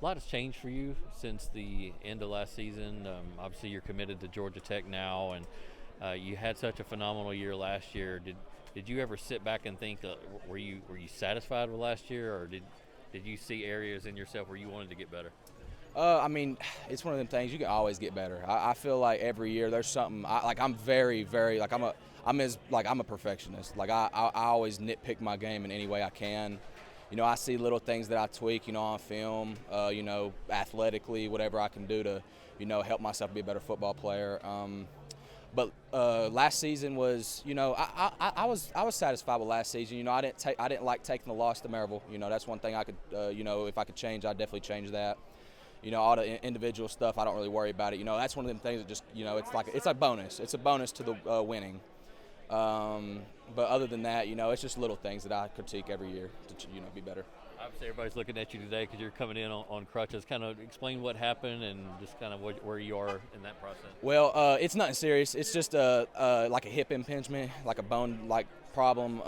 A lot has changed for you since the end of last season. Obviously, you're committed to Georgia Tech now, and you had such a phenomenal year last year. Did you ever sit back and think, were you satisfied with last year, or did you see areas in yourself where you wanted to get better? I mean, it's one of them things you can always get better. I feel like every year there's something. I'm very, very like I'm a perfectionist. Like I always nitpick my game in any way I can. I see little things that I tweak, on film, athletically, whatever I can do to, help myself be a better football player. But last season was, I was satisfied with last season. I didn't like taking the loss to Maryville. That's one thing I could, if I could change, I'd definitely change that. All the individual stuff, I don't really worry about it. That's one of them things that just, it's a bonus. It's a bonus to the winning. But other than that, it's just little things that I critique every year to, be better. Obviously, everybody's looking at you today because you're coming in on crutches. Kind of explain what happened and just kind of where you are in that process. Well, it's nothing serious. It's just like a hip impingement, like a bone problem.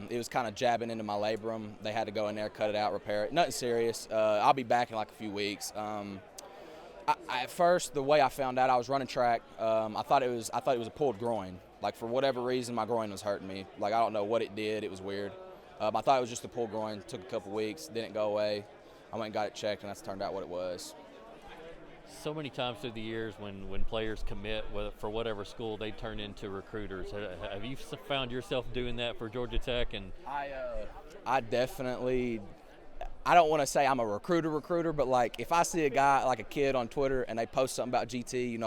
It was kind of jabbing into my labrum. They had to go in there, cut it out, repair it. Nothing serious. I'll be back in like a few weeks. At first, the way I found out, I was running track. I thought it was a pulled groin. Like for whatever reason, my groin was hurting me. Like I don't know what it did. It was weird. I thought it was just a pulled groin. Took a couple weeks, didn't go away. I went and got it checked, and that's turned out what it was. So many times through the years when players commit for whatever school, they turn into recruiters. Have you found yourself doing that for Georgia Tech? And I definitely, I don't want to say I'm a recruiter, but like if I see a guy, like a kid on Twitter, and they post something about GT,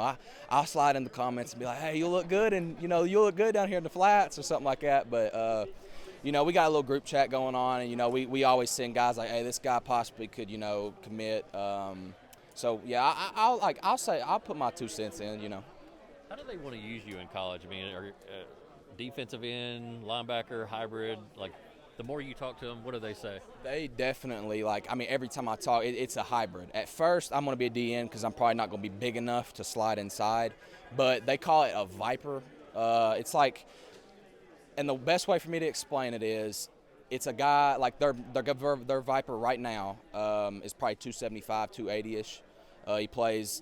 I'll slide in the comments and be like, hey, you look good, and you look good down here in the flats or something like that. But we got a little group chat going on, and we always send guys like, hey, this guy possibly could commit. So yeah, I'll put my 2 cents in. how do they want to use you in college? I mean, are defensive end, linebacker, hybrid? Like, the more you talk to them, what do they say? They definitely every time I talk, it's a hybrid. At first, I'm going to be a DN because I'm probably not going to be big enough to slide inside, but they call it a viper. It's like, and the best way for me to explain it is, it's a guy like their viper right now is probably 275, 280ish.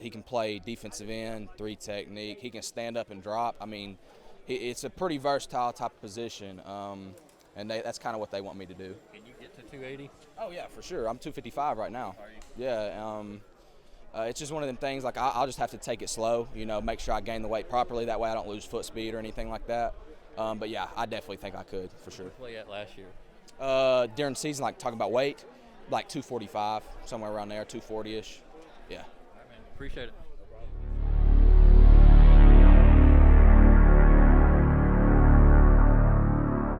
He can play defensive end, 3 technique. He can stand up and drop. I mean, it's a pretty versatile type of position. And that's kind of what they want me to do. Can you get to 280? Oh yeah, for sure. I'm 255 right now. Are you? Yeah. It's just one of them things. Like I'll just have to take it slow. Make sure I gain the weight properly. That way I don't lose foot speed or anything like that. But yeah, I definitely think I could for sure. What did you play at last year? During the season, like talking about weight, like 245, somewhere around there, 240ish. Yeah. All right, man. Appreciate it.